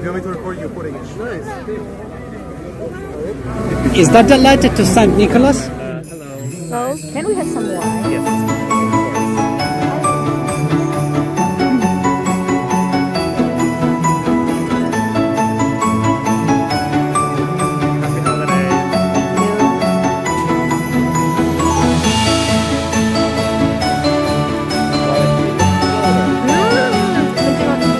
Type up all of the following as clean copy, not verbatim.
you want me to record you putting it? Nice. Is that the letter to Saint Nicholas? So, can we have some wine? Yes. Happy holidays. Dzień dobry. Miau, miau, miau. I also.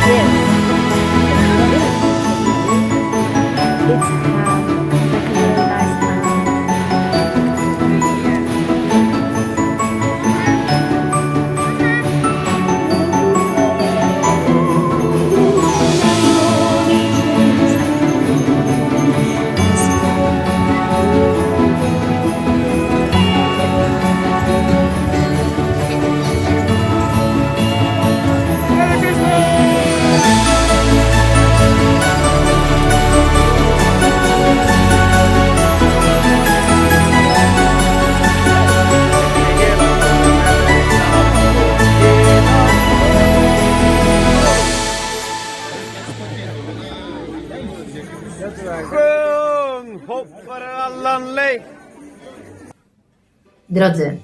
Yes. It's like a really nice town. Drodzy,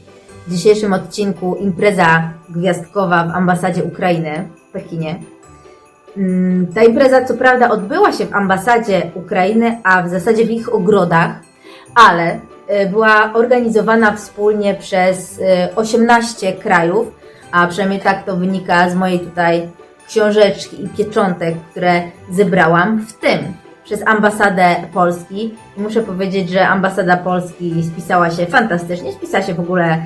w dzisiejszym odcinku impreza gwiazdkowa w ambasadzie Ukrainy w Pekinie. Ta impreza co prawda odbyła się w ambasadzie Ukrainy, a w zasadzie w ich ogrodach, ale była organizowana wspólnie przez 18 krajów, a przynajmniej tak to wynika z mojej tutaj książeczki i pieczątek, które zebrałam, w tym przez ambasadę Polski. I muszę powiedzieć, że ambasada Polski spisała się fantastycznie, spisała się w ogóle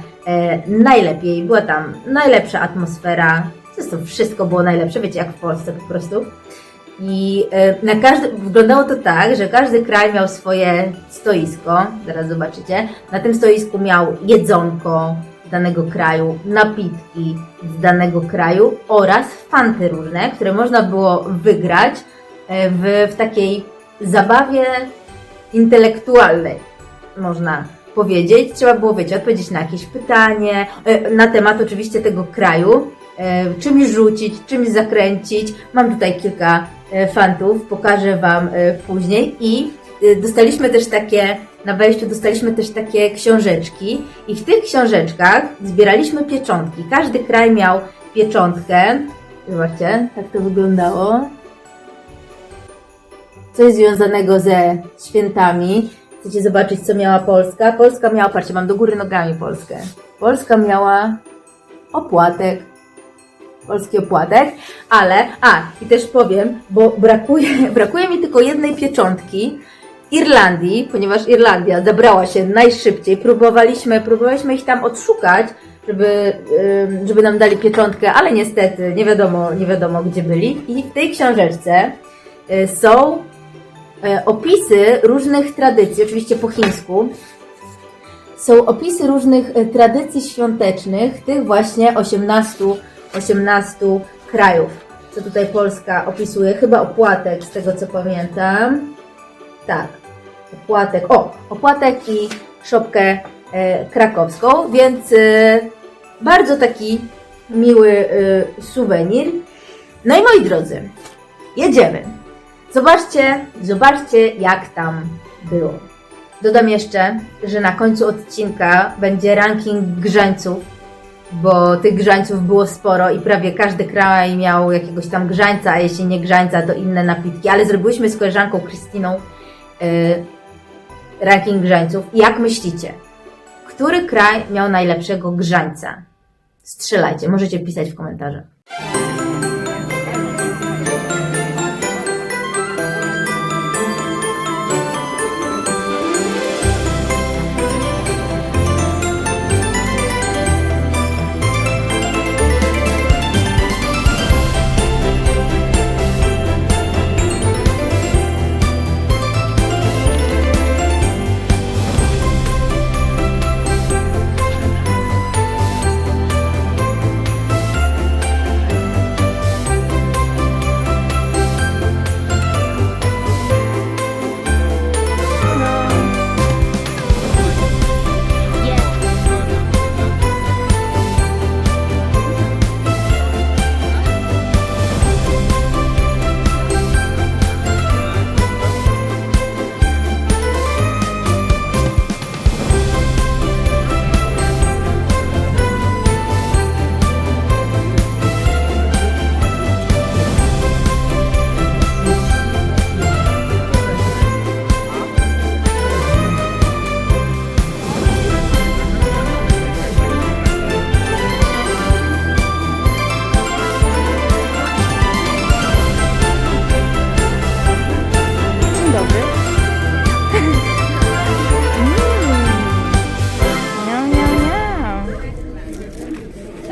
najlepiej, była tam najlepsza atmosfera, zresztą wszystko było najlepsze, wiecie, jak w Polsce po prostu. I wyglądało to tak, że każdy kraj miał swoje stoisko, zaraz zobaczycie. Na tym stoisku miał jedzonko z danego kraju, napitki z danego kraju oraz fanty różne, które można było wygrać w takiej zabawie intelektualnej, można powiedzieć. Trzeba było, wiecie, odpowiedzieć na jakieś pytanie, na temat oczywiście tego kraju, czymś rzucić, czymś zakręcić. Mam tutaj kilka fantów, pokażę Wam później. I dostaliśmy też takie, na wejściu dostaliśmy też takie książeczki i w tych książeczkach zbieraliśmy pieczątki. Każdy kraj miał pieczątkę. Zobaczcie, tak to wyglądało. Coś związanego ze świętami. Chcecie zobaczyć, co miała Polska? Polska miała, patrzcie, mam do góry nogami Polskę. Polska miała opłatek. Polski opłatek, ale, i też powiem, bo brakuje mi tylko jednej pieczątki Irlandii, ponieważ Irlandia zabrała się najszybciej. Próbowaliśmy ich tam odszukać, żeby nam dali pieczątkę, ale niestety nie wiadomo gdzie byli. I w tej książeczce są opisy różnych tradycji, oczywiście po chińsku. Są opisy różnych tradycji świątecznych tych właśnie 18 krajów. Co tutaj Polska opisuje? Chyba opłatek, z tego co pamiętam. Tak, opłatek. Opłatek i szopkę krakowską, więc bardzo taki miły suwenir. No i moi drodzy, jedziemy. Zobaczcie jak tam było. Dodam jeszcze, że na końcu odcinka będzie ranking grzańców, bo tych grzańców było sporo i prawie każdy kraj miał jakiegoś tam grzańca, a jeśli nie grzańca, to inne napitki. Ale zrobiłyśmy z koleżanką Krystyną ranking grzańców. I jak myślicie, który kraj miał najlepszego grzańca? Strzelajcie, możecie pisać w komentarzach.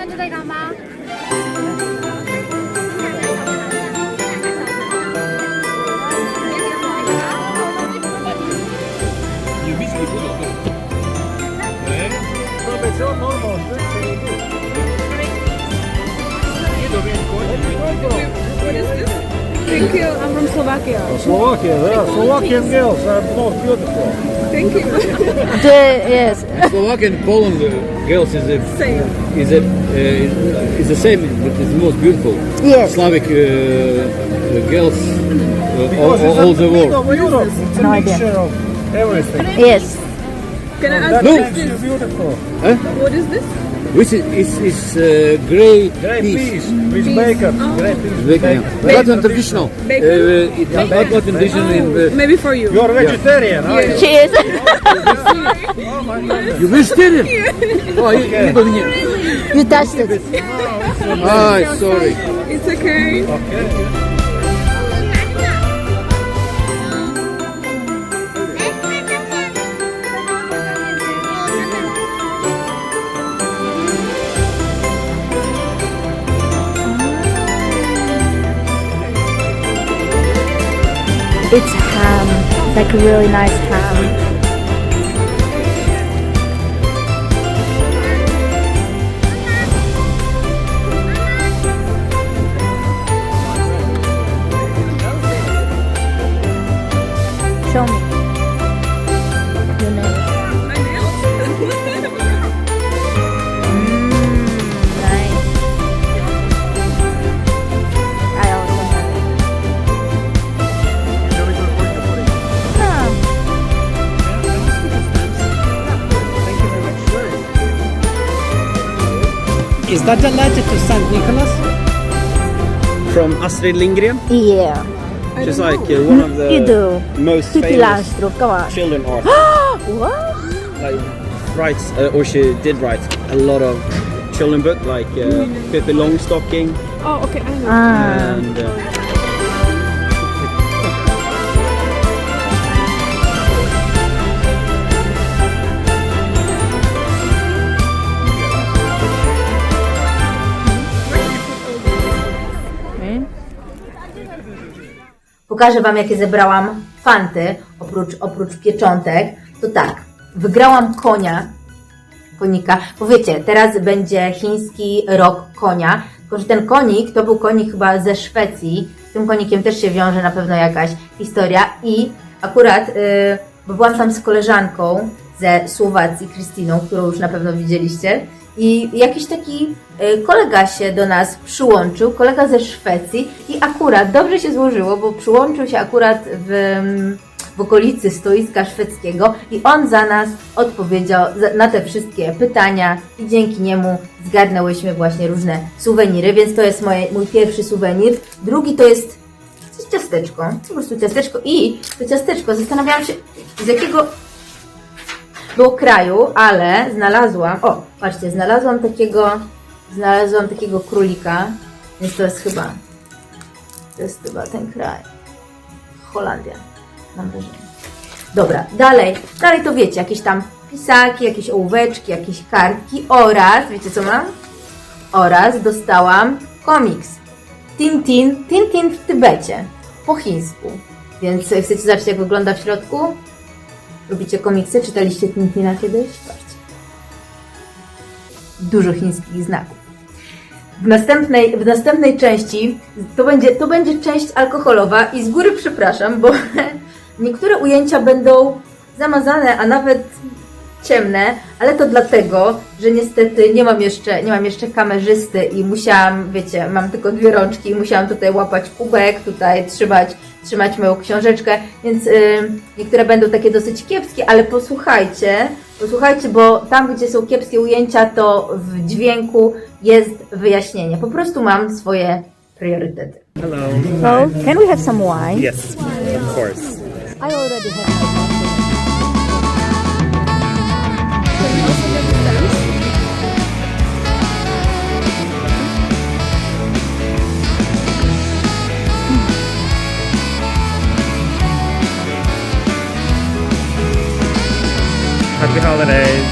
跟着在干嘛？ Thank you. I'm from Slovakia. Slovakia, yeah. Slovakian girls are most beautiful. Thank you. Yes. Slovakian Poland girls is the Same. is the same, but it's the most beautiful. Yes. Slavic girls all the world. Of Europe. It's a No idea. mixture of everything. Yes. Can I ask That what makes is you this? beautiful. What is this? Which is grey Great peas. peas with bacon. Great peas with Bacon. bacon. That's not traditional. Bacon? It's not traditional in Maybe for you. You're vegetarian, are you? Cheers. you vegetarian. Oh, you don't need. You touched it. Ah, sorry. It's okay. It's ham. Like a really nice ham. Show me. Your nails. My nails? Nice. I also have it. Huh. Is that related to Saint Nicholas? From Astrid Lindgren. Yeah. She's like one of the You do. most Pippi famous Langstrup, come on. children authors. What? Like writes, or she did write a lot of children books, like Pippi Longstocking Oh, okay. I know. Ah. and. Pokażę wam, jakie zebrałam fanty, oprócz pieczątek. To tak, wygrałam konika, bo wiecie, teraz będzie chiński rok konia, tylko że ten konik to był konik chyba ze Szwecji, z tym konikiem też się wiąże na pewno jakaś historia i akurat, bo byłam tam z koleżanką ze Słowacji, Krystyną, którą już na pewno widzieliście, i jakiś taki kolega się do nas przyłączył, kolega ze Szwecji i akurat dobrze się złożyło, bo przyłączył się akurat w okolicy stoiska szwedzkiego i on za nas odpowiedział na te wszystkie pytania i dzięki niemu zgarnęłyśmy właśnie różne suweniry, więc to jest mój pierwszy suwenir. Drugi to jest ciasteczko, po prostu ciasteczko i to ciasteczko, zastanawiałam się z jakiego było kraju, ale znalazłam, o patrzcie, znalazłam takiego królika, więc to jest chyba ten kraj, Holandia, mam wrażenie. Dobra, dalej to wiecie, jakieś tam pisaki, jakieś ołóweczki, jakieś kartki oraz, wiecie co mam? Oraz dostałam komiks Tintin w Tybecie, po chińsku, więc chcecie zobaczyć, jak wygląda w środku? Lubicie komiksy? Czytaliście Tintina kiedyś? Patrzcie. Dużo chińskich znaków. W następnej części to będzie część alkoholowa i z góry przepraszam, bo niektóre ujęcia będą zamazane, a nawet ciemne, ale to dlatego, że niestety nie mam jeszcze kamerzysty i musiałam, wiecie, mam tylko 2 rączki i musiałam tutaj łapać kubek, tutaj trzymać moją książeczkę, więc niektóre będą takie dosyć kiepskie, ale posłuchajcie, bo tam, gdzie są kiepskie ujęcia, to w dźwięku jest wyjaśnienie. Po prostu mam swoje priorytety. Hello. So, can we have some wine? Yes, of course. I already have my coffee. Happy holidays.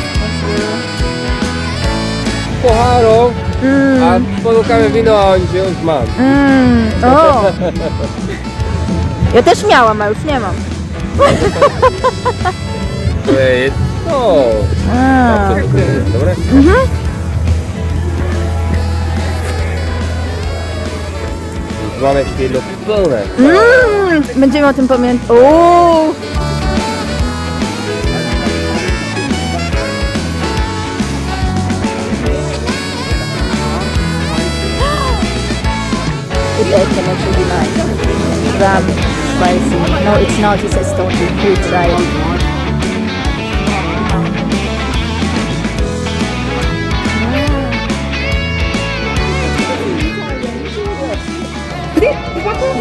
Poharo. A ponukamy wino, a on już mam. O! Ja też miałam, a już nie mam. O, A. dobre? Mamy chwilę pełne. Będziemy o tym pamiętać. O! It can actually be nice. Ram, spicy. No, it's not. It's a stony. We try it.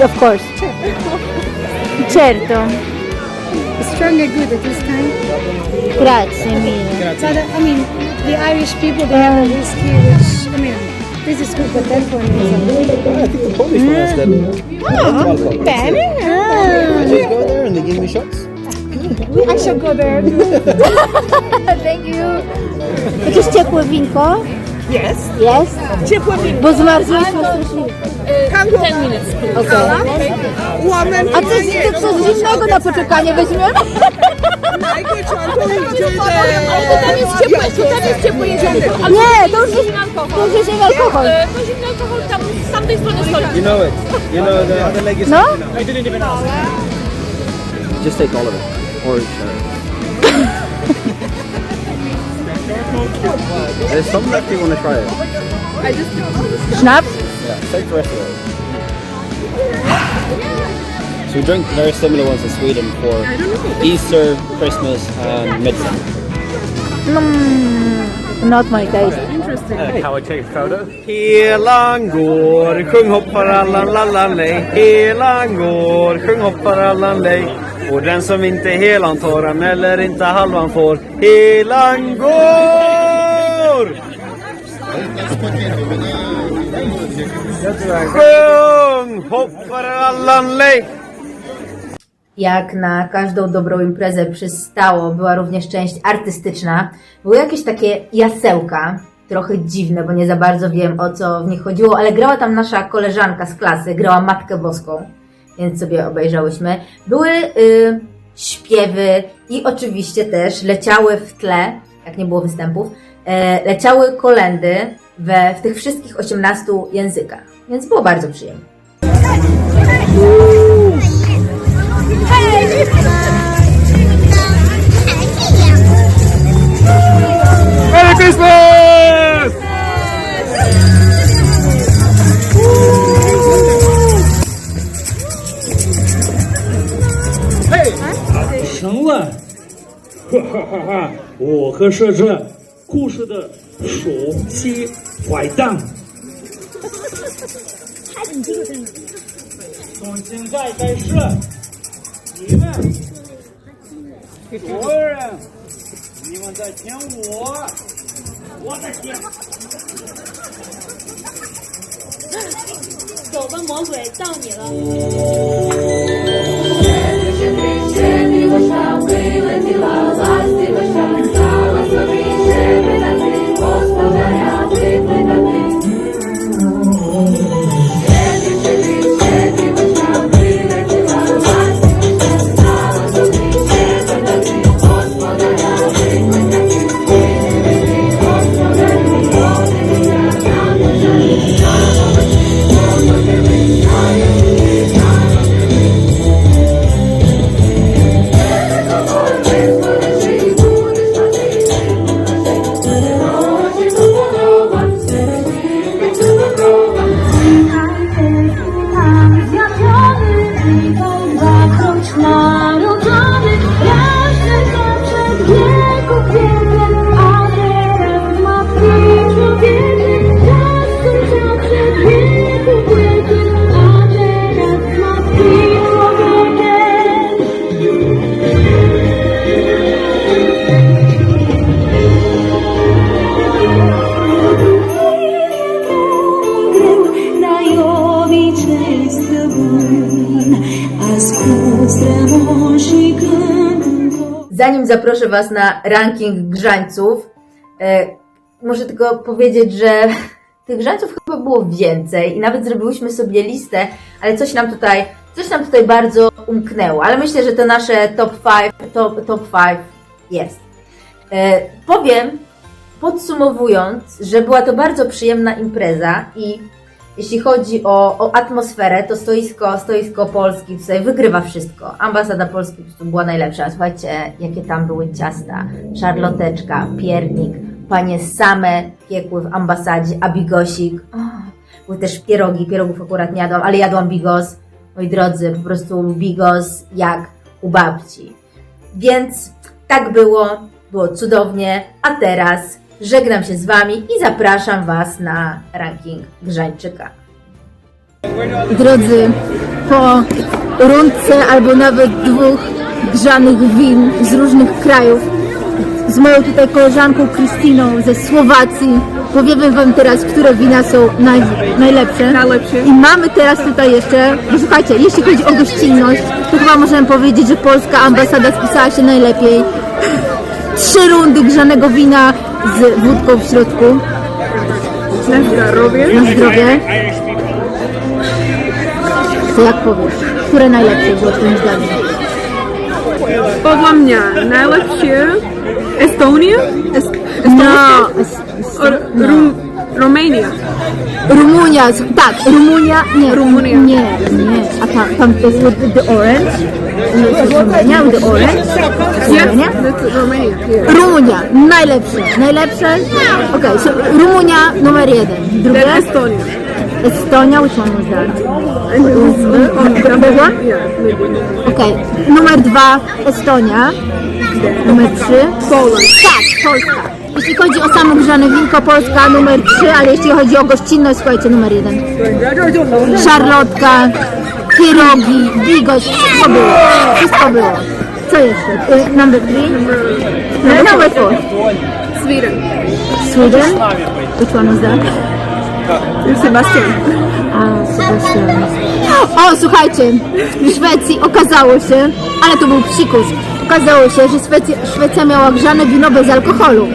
Of course. Certo. Strong and good at this time. Grazie mille. So I mean, the Irish people, they have a whiskey, which, I mean, this is good, but that one is I think the Polish one has that. better. I just go there and they give me shots. I shall go there. Thank you. Jakieś ciepłe winko? Yes. Jest? Ciepłe wino. Bo zmarzłyśmy strasznie. Can go 10 minutes. Okej. Woman. A coś zimnego na poczekanie weźmiemy? Tutaj jest ciepłe jedzenie. Nie, to już jest nie alkohol. To zimny alkohol tam z tamtej strony stolika. You know it. You know the other leg is. No? I didn't even ask. Just take all of it. Or there's some left. You want to try it? Schnaps? Yeah, take the rest of it. So we drink very similar ones in Sweden for Easter, Christmas, and Midsummer. Not my taste. Can we take a photo? Helan går, sjung hoppar allan lallan lej. Helan går, sjung hoppar allan lej. Och den som inte är helan tar han eller inte halvan får. Helan går! Sjung hoppar allan lej. Jak na każdą dobrą imprezę przystało, była również część artystyczna. Były jakieś takie jasełka, trochę dziwne, bo nie za bardzo wiem, o co w nich chodziło, ale grała tam nasza koleżanka z klasy, grała Matkę Boską, więc sobie obejrzałyśmy. Były śpiewy i oczywiście też leciały w tle, jak nie było występów, leciały kolędy w tych wszystkich 18 językach, więc było bardzo przyjemnie. Merry Christmas! Hey! 成了，哈哈哈哈！我可是这故事的首席坏蛋。从现在开始，你们所有人，你们在听我，我在听。走吧，魔鬼，到你了。Zanim zaproszę Was na ranking grzańców, muszę tylko powiedzieć, że tych grzańców chyba było więcej i nawet zrobiłyśmy sobie listę, ale coś nam tutaj bardzo umknęło, ale myślę, że to nasze top 5 jest. Powiem, podsumowując, że była to bardzo przyjemna impreza i jeśli chodzi o atmosferę, to stoisko Polski tutaj wygrywa wszystko. Ambasada Polski po prostu była najlepsza. Słuchajcie, jakie tam były ciasta, szarloteczka, piernik, panie same piekły w ambasadzie, a bigosik. Były też pierogi, pierogów akurat nie jadłam, ale jadłam bigos. Moi drodzy, po prostu bigos jak u babci. Więc tak było cudownie, a teraz żegnam się z Wami i zapraszam Was na ranking Grzańczyka. Drodzy, po rundce albo nawet 2 grzanych win z różnych krajów, z moją tutaj koleżanką Krystyną ze Słowacji, powiemy Wam teraz, które wina są najlepsze. I mamy teraz tutaj jeszcze, no słuchajcie, jeśli chodzi o gościnność, to chyba możemy powiedzieć, że polska ambasada spisała się najlepiej. 3 rundy grzanego wina z wódką w środku. Na zdrowie. Na zdrowie. To jak powiesz? Które najlepsze było twoim zdaniem? Podle mě nejlepší Estonia, Romania. Rumunia, tak, Rumunia, nie, a tam to jest the orange, Rumunia, the orange, Rumunia, najlepsze, okej, so Rumunia numer 1, drugie, Estonia, which one was that? Okej, numer 2, Estonia, numer 3, Poland. Tak, Polska. Jeśli chodzi o samo grzane winko, Polska numer 3, ale jeśli chodzi o gościnność, słuchajcie, numer 1. Szarlotka, pierogi, bigos, wszystko było. Co jeszcze? Number 3? Number 4. Sweden. Which one was that? Sebastian. Sebastian. O, słuchajcie, w Szwecji okazało się, ale to był psikus, okazało się, że Szwecja miała grzane wino bez alkoholu,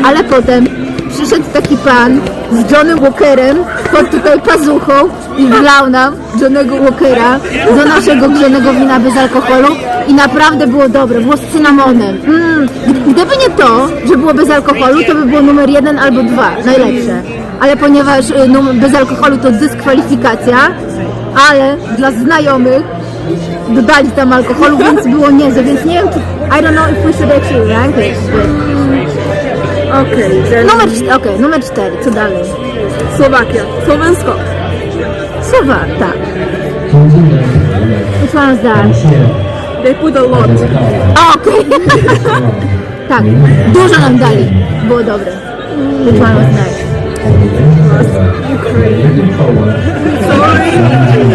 ale potem przyszedł taki pan z Johnnym Walkerem pod tutaj pazuchą i wlał nam Johnnego Walkera do naszego grzanego wina bez alkoholu i naprawdę było dobre, było z cynamonem. Gdyby nie to, że było bez alkoholu, to by było numer 1 albo 2, najlepsze. Ale ponieważ bez alkoholu to dyskwalifikacja, ale dla znajomych dodali tam alkoholu, więc było niezłe, więc nie wiem, czy I don't know if we should actually rank it. Numer 4, co dalej? Slovakia, Slovensko. Tak. Which one was that? They put a lot. Tak, dużo nam dali, było dobre. Which one was that?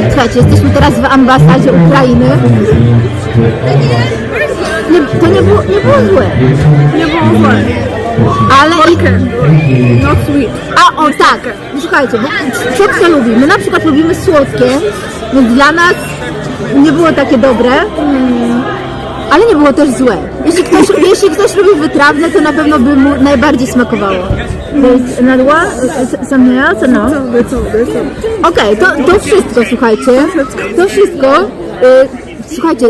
Słuchajcie, jesteśmy teraz w ambasadzie Ukrainy. To nie było złe. Ale Not sweet. tak, słuchajcie, bo co lubi? My na przykład lubimy słodkie, więc dla nas nie było takie dobre, ale nie było też złe. Jeśli ktoś lubi wytrawne, to na pewno by mu najbardziej smakowało. Something else? No. Okej, to wszystko, słuchajcie. To wszystko. Słuchajcie,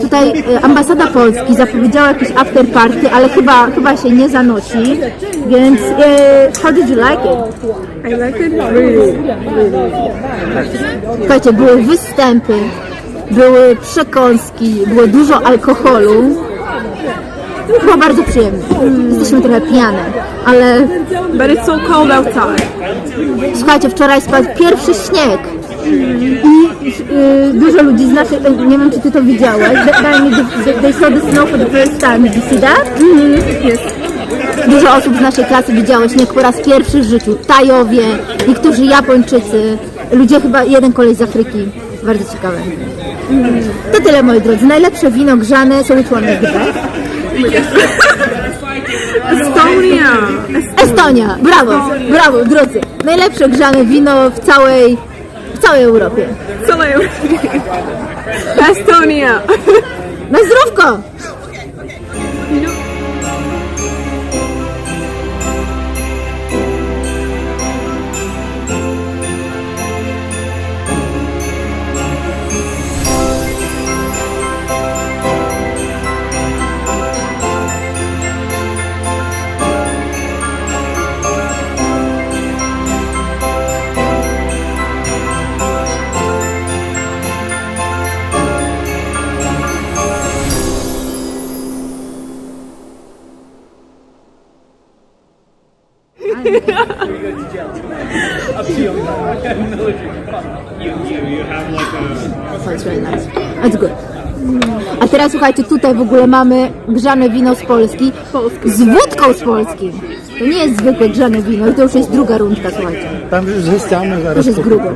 tutaj ambasada Polski zapowiedziała jakiś after party, ale chyba się nie zanosi, więc how did you like it? I like it really. Słuchajcie, były występy, były przekąski, było dużo alkoholu. Było bardzo przyjemnie. Jesteśmy trochę pijane, ale... But it's so cold outside. Słuchajcie, wczoraj spadł pierwszy śnieg. I dużo ludzi z naszej... Nie wiem, czy ty to widziałeś. They saw the snow for the first time. Did you see that? Yes. Dużo osób z naszej klasy widziało śnieg po raz pierwszy w życiu. Tajowie, niektórzy Japończycy, ludzie, chyba jeden koleś z Afryki. Bardzo ciekawe. To tyle, moi drodzy. Najlepsze wino grzane. So which one is the best? Estonia! Brawo, drodzy. Najlepsze grzane wino w całej Europie. Estonia! Na zdrówko! That's really nice. That's good. A teraz słuchajcie, tutaj w ogóle mamy grzane wino z Polski. Z wódką z Polski. To nie jest zwykłe grzane wino i to już jest druga rundka, słuchajcie. Tam ze ściany To zaraz już jest grube.